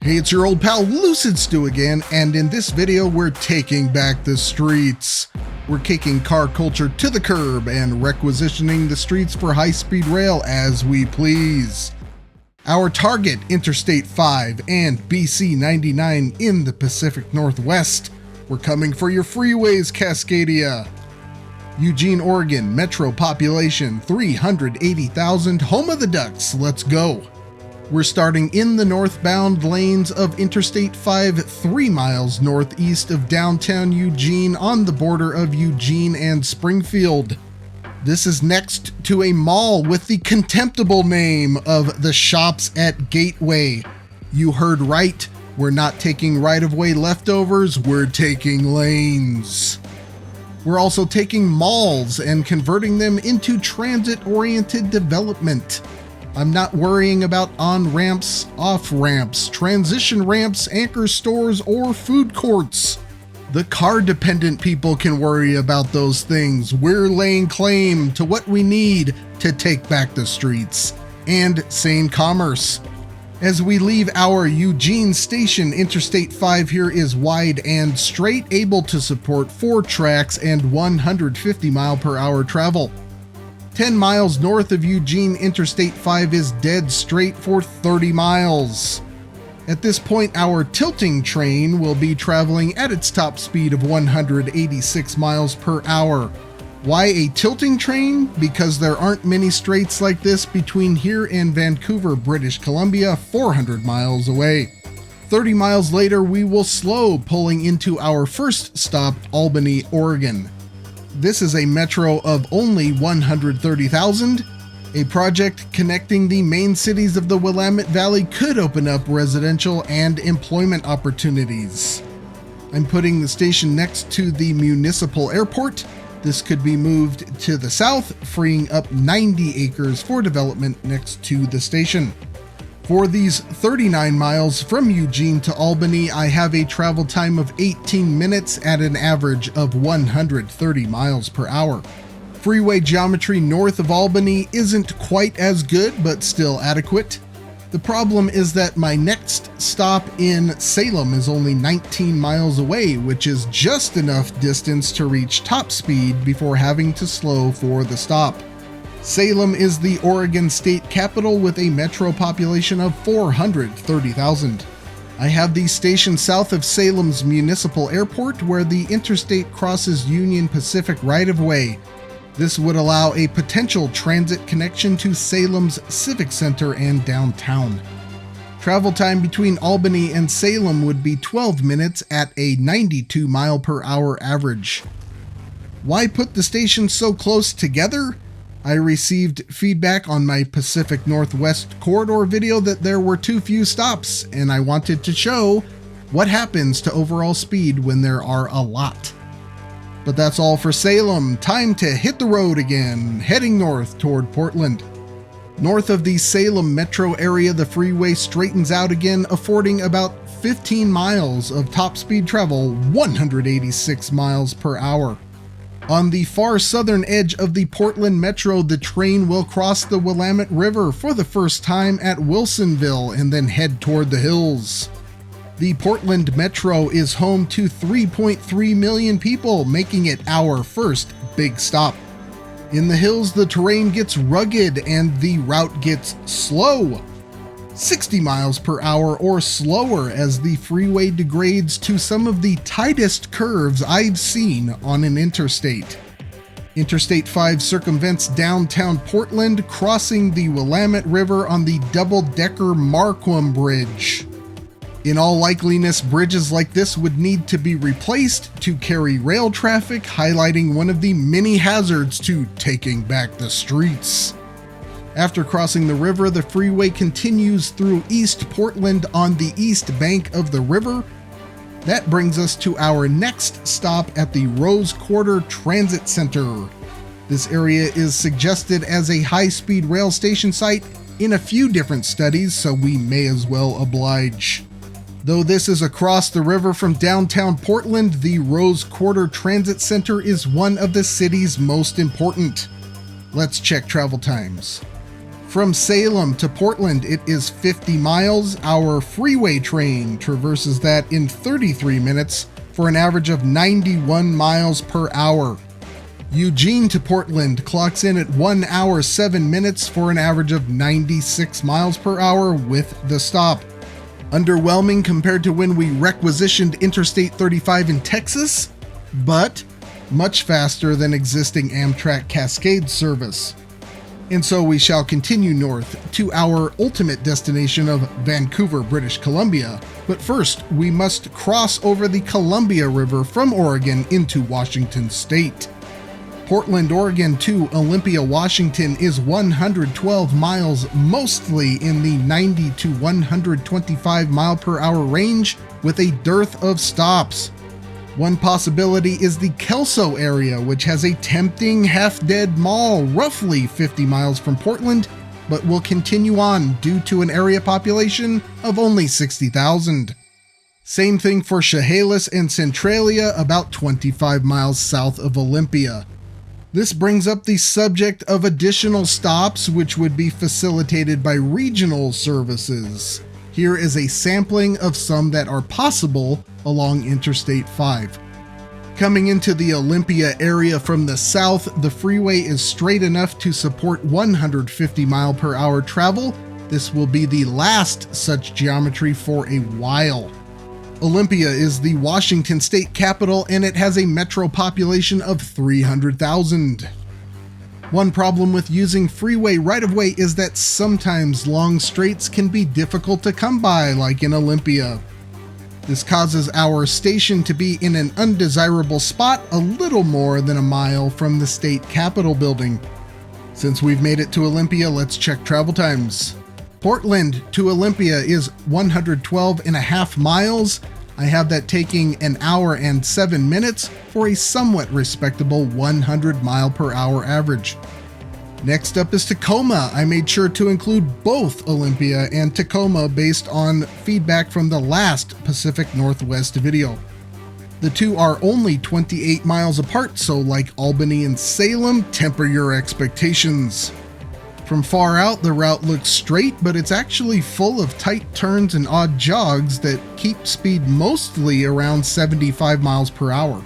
Hey, it's your old pal Lucid Stu again, and in this video we're taking back the streets. We're kicking car culture to the curb and requisitioning the streets for high-speed rail as we please. Our target, Interstate 5 and BC 99 in the Pacific Northwest. We're coming for your freeways, Cascadia. Eugene, Oregon, metro population 380,000, home of the Ducks, let's go. We're starting in the northbound lanes of Interstate 5, 3 miles northeast of downtown Eugene on the border of Eugene and Springfield. This is next to a mall with the contemptible name of the Shops at Gateway. You heard right, we're not taking right-of-way leftovers, we're taking lanes. We're also taking malls and converting them into transit-oriented development. I'm not worrying about on-ramps, off-ramps, transition ramps, anchor stores, or food courts. The car-dependent people can worry about those things. We're laying claim to what we need to take back the streets and sane commerce. As we leave our Eugene station, Interstate 5 here is wide and straight, able to support 4 tracks and 150 mile/hour travel. 10 miles north of Eugene, Interstate 5 is dead straight for 30 miles. At this point, our tilting train will be traveling at its top speed of 186 miles per hour. Why a tilting train? Because there aren't many straights like this between here and Vancouver, British Columbia, 400 miles away. 30 miles later, we will slow, pulling into our first stop, Albany, Oregon. This is a metro of only 130,000. A project connecting the main cities of the Willamette Valley could open up residential and employment opportunities. I'm putting the station next to the municipal airport. This could be moved to the south, freeing up 90 acres for development next to the station. For these 39 miles from Eugene to Albany, I have a travel time of 18 minutes at an average of 130 miles per hour. Freeway geometry north of Albany isn't quite as good, but still adequate. The problem is that my next stop in Salem is only 19 miles away, which is just enough distance to reach top speed before having to slow for the stop. Salem is the Oregon state capital with a metro population of 430,000. I have the station south of Salem's municipal airport where the interstate crosses Union Pacific right-of-way. This would allow a potential transit connection to Salem's Civic Center and downtown. Travel time between Albany and Salem would be 12 minutes at a 92 mile/hour average. Why put the stations so close together? I received feedback on my Pacific Northwest corridor video that there were too few stops, and I wanted to show what happens to overall speed when there are a lot. But that's all for Salem. Time to hit the road again, heading north toward Portland. North of the Salem metro area, the freeway straightens out again, affording about 15 miles of top speed travel, 186 miles per hour. On the far southern edge of the Portland Metro, the train will cross the Willamette River for the first time at Wilsonville and then head toward the hills. The Portland Metro is home to 3.3 million people, making it our first big stop. In the hills, the terrain gets rugged and the route gets slow. 60 miles per hour or slower as the freeway degrades to some of the tightest curves I've seen on an interstate. Interstate 5 circumvents downtown Portland, crossing the Willamette River on the double-decker Marquam Bridge. In all likeliness, bridges like this would need to be replaced to carry rail traffic, highlighting one of the many hazards to taking back the streets. After crossing the river, the freeway continues through East Portland on the east bank of the river. That brings us to our next stop at the Rose Quarter Transit Center. This area is suggested as a high-speed rail station site in a few different studies, so we may as well oblige. Though this is across the river from downtown Portland, the Rose Quarter Transit Center is one of the city's most important. Let's check travel times. From Salem to Portland, it is 50 miles. Our freeway train traverses that in 33 minutes for an average of 91 miles per hour. Eugene to Portland clocks in at 1 hour 7 minutes for an average of 96 miles per hour with the stop. Underwhelming compared to when we requisitioned Interstate 35 in Texas, but much faster than existing Amtrak Cascade service. And so we shall continue north to our ultimate destination of Vancouver, British Columbia. But first, we must cross over the Columbia River from Oregon into Washington State. Portland, Oregon to Olympia, Washington is 112 miles, mostly in the 90 to 125 mile per hour range with a dearth of stops. One possibility is the Kelso area, which has a tempting half-dead mall roughly 50 miles from Portland, but will continue on due to an area population of only 60,000. Same thing for Chehalis and Centralia, about 25 miles south of Olympia. This brings up the subject of additional stops, which would be facilitated by regional services. Here is a sampling of some that are possible along Interstate 5. Coming into the Olympia area from the south, the freeway is straight enough to support 150 mile per hour travel. This will be the last such geometry for a while. Olympia is the Washington state capital, and it has a metro population of 300,000. One problem with using freeway right-of-way is that sometimes long straights can be difficult to come by, like in Olympia. This causes our station to be in an undesirable spot a little more than a mile from the state capitol building. Since we've made it to Olympia, let's check travel times. Portland to Olympia is 112.5 miles. I have that taking an hour and 7 minutes for a somewhat respectable 100 mile per hour average. Next up is Tacoma. I made sure to include both Olympia and Tacoma based on feedback from the last Pacific Northwest video. The two are only 28 miles apart, so like Albany and Salem, temper your expectations. From far out, the route looks straight, but it's actually full of tight turns and odd jogs that keep speed mostly around 75 miles per hour.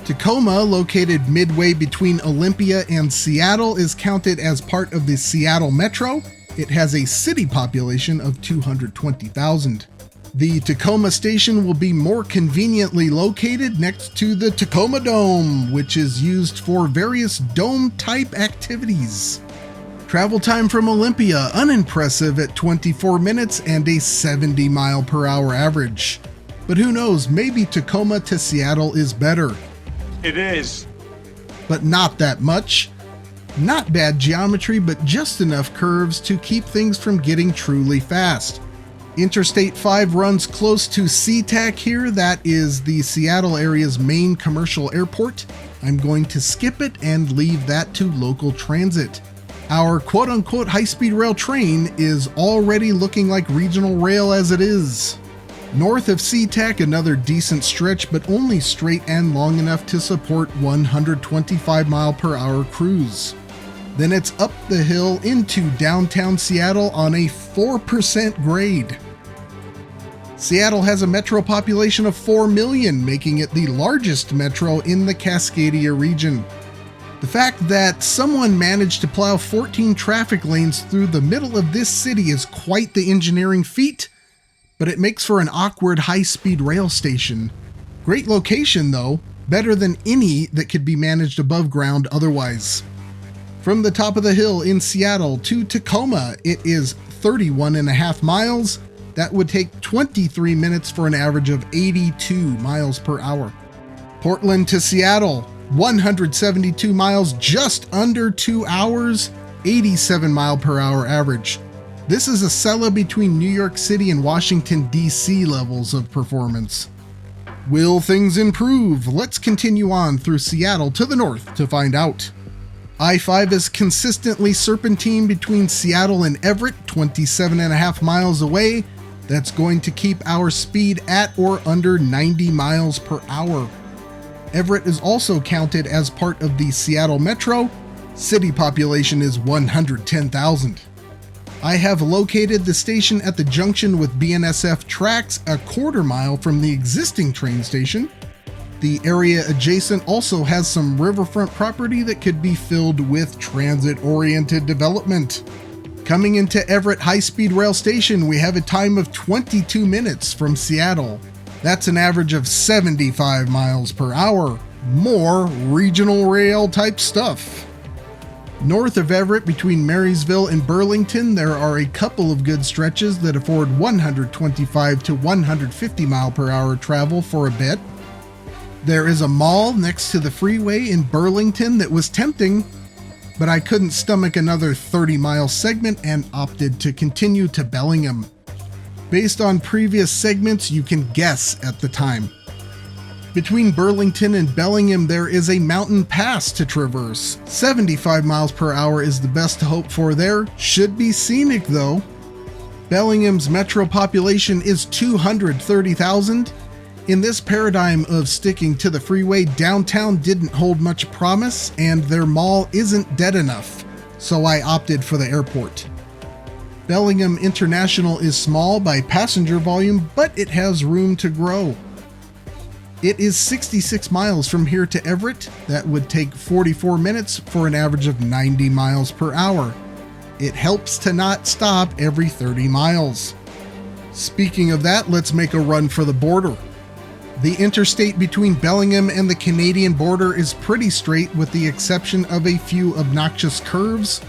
Tacoma, located midway between Olympia and Seattle, is counted as part of the Seattle Metro. It has a city population of 220,000. The Tacoma station will be more conveniently located next to the Tacoma Dome, which is used for various dome-type activities. Travel time from Olympia, unimpressive at 24 minutes and a 70 mile per hour average. But who knows, maybe Tacoma to Seattle is better. It is. But not that much. Not bad geometry, but just enough curves to keep things from getting truly fast. Interstate 5 runs close to SeaTac here. That is the Seattle area's main commercial airport. I'm going to skip it and leave that to local transit. Our quote-unquote high-speed rail train is already looking like regional rail as it is. North of SeaTac, another decent stretch, but only straight and long enough to support 125 mile per hour cruise. Then it's up the hill into downtown Seattle on a 4% grade. Seattle has a metro population of 4 million, making it the largest metro in the Cascadia region. The fact that someone managed to plow 14 traffic lanes through the middle of this city is quite the engineering feat, but it makes for an awkward high-speed rail station. Great location though, better than any that could be managed above ground otherwise. From the top of the hill in Seattle to Tacoma, it is 31.5 miles. That would take 23 minutes for an average of 82 miles per hour. Portland to Seattle, 172 miles, just under 2 hours, 87 mile per hour average. This is a Sella between New York City and Washington, D.C. levels of performance. Will things improve? Let's continue on through Seattle to the north to find out. I-5 is consistently serpentine between Seattle and Everett, 27.5 miles away. That's going to keep our speed at or under 90 miles per hour. Everett is also counted as part of the Seattle Metro. City population is 110,000. I have located the station at the junction with BNSF tracks a quarter mile from the existing train station. The area adjacent also has some riverfront property that could be filled with transit-oriented development. Coming into Everett High-Speed Rail Station, we have a time of 22 minutes from Seattle. That's an average of 75 miles per hour. More regional rail type stuff. North of Everett, between Marysville and Burlington, there are a couple of good stretches that afford 125 to 150 mile per hour travel for a bit. There is a mall next to the freeway in Burlington that was tempting, but I couldn't stomach another 30-mile segment and opted to continue to Bellingham. Based on previous segments, you can guess at the time. Between Burlington and Bellingham, there is a mountain pass to traverse. 75 miles per hour is the best to hope for there. Should be scenic though. Bellingham's metro population is 230,000. In this paradigm of sticking to the freeway, downtown didn't hold much promise, and their mall isn't dead enough, so I opted for the airport. Bellingham International is small by passenger volume, but it has room to grow. It is 66 miles from here to Everett. That would take 44 minutes for an average of 90 miles per hour. It helps to not stop every 30 miles. Speaking of that, let's make a run for the border. The interstate between Bellingham and the Canadian border is pretty straight with the exception of a few obnoxious curves.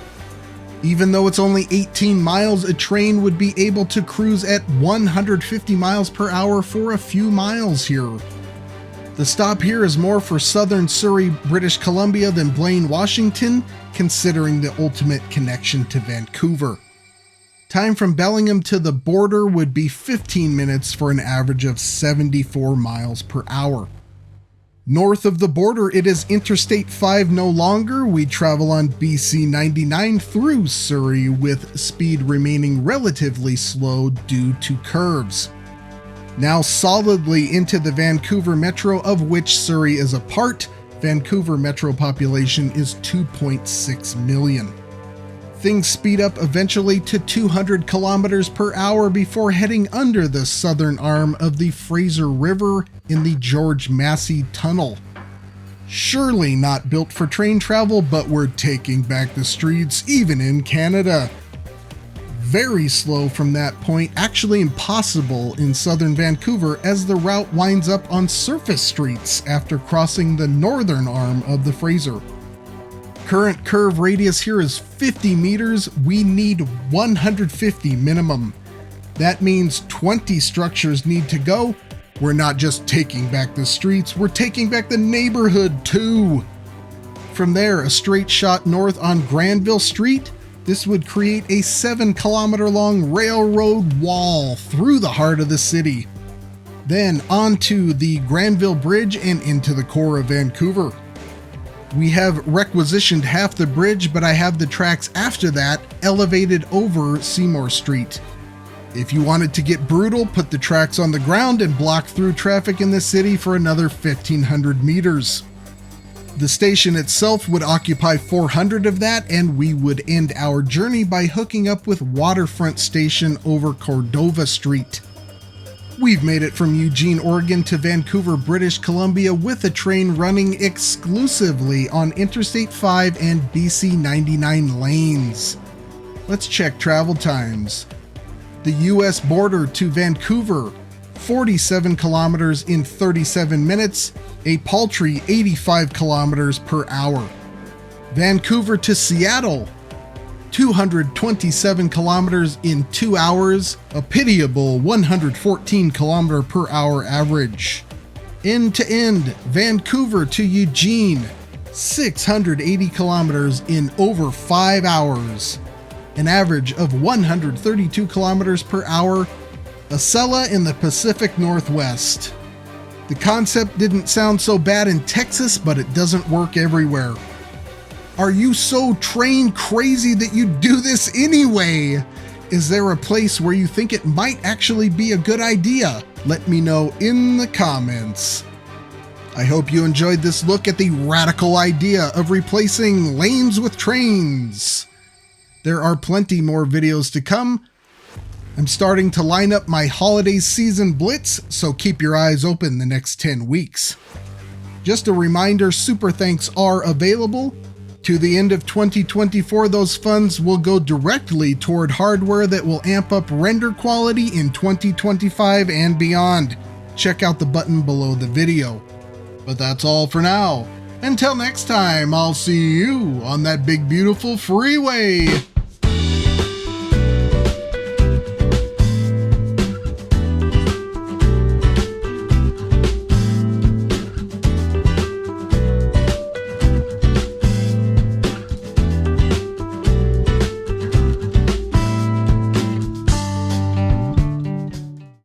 Even though it's only 18 miles, a train would be able to cruise at 150 miles per hour for a few miles here. The stop here is more for southern Surrey, British Columbia than Blaine, Washington, considering the ultimate connection to Vancouver. Time from Bellingham to the border would be 15 minutes for an average of 74 miles per hour. North of the border, it is Interstate 5 no longer. We travel on BC 99 through Surrey with speed remaining relatively slow due to curves. Now solidly into the Vancouver Metro, of which Surrey is a part. Vancouver Metro population is 2.6 million. Things speed up eventually to 200 kilometers per hour before heading under the southern arm of the Fraser River in the George Massey Tunnel. Surely not built for train travel, but we're taking back the streets even in Canada. Very slow from that point, actually impossible in southern Vancouver as the route winds up on surface streets after crossing the northern arm of the Fraser. Current curve radius here is 50 meters. We need 150 minimum. That means 20 structures need to go. We're not just taking back the streets, we're taking back the neighborhood too. From there, a straight shot north on Granville Street. This would create a 7-kilometer long railroad wall through the heart of the city. Then onto the Granville Bridge and into the core of Vancouver. We have requisitioned half the bridge, but I have the tracks after that elevated over Seymour Street. If you wanted to get brutal, put the tracks on the ground and block through traffic in the city for another 1,500 meters. The station itself would occupy 400 of that, and we would end our journey by hooking up with Waterfront Station over Cordova Street. We've made it from Eugene, Oregon to Vancouver, British Columbia with a train running exclusively on Interstate 5 and BC 99 lanes. Let's check travel times. The US border to Vancouver, 47 kilometers in 37 minutes, a paltry 85 kilometers per hour. Vancouver to Seattle, 227 kilometers in 2 hours, a pitiable 114 kilometer per hour average. End to end, Vancouver to Eugene, 680 kilometers in over 5 hours, an average of 132 kilometers per hour, Acela in the Pacific Northwest. The concept didn't sound so bad in Texas, but it doesn't work everywhere. Are you so train crazy that you do this anyway? Is there a place where you think it might actually be a good idea? Let me know in the comments. I hope you enjoyed this look at the radical idea of replacing lanes with trains. There are plenty more videos to come. I'm starting to line up my holiday season blitz, so keep your eyes open the next 10 weeks. Just a reminder, Superthanks are available. To the end of 2024, those funds will go directly toward hardware that will amp up render quality in 2025 and beyond. Check out the button below the video. But that's all for now. Until next time, I'll see you on that big beautiful freeway.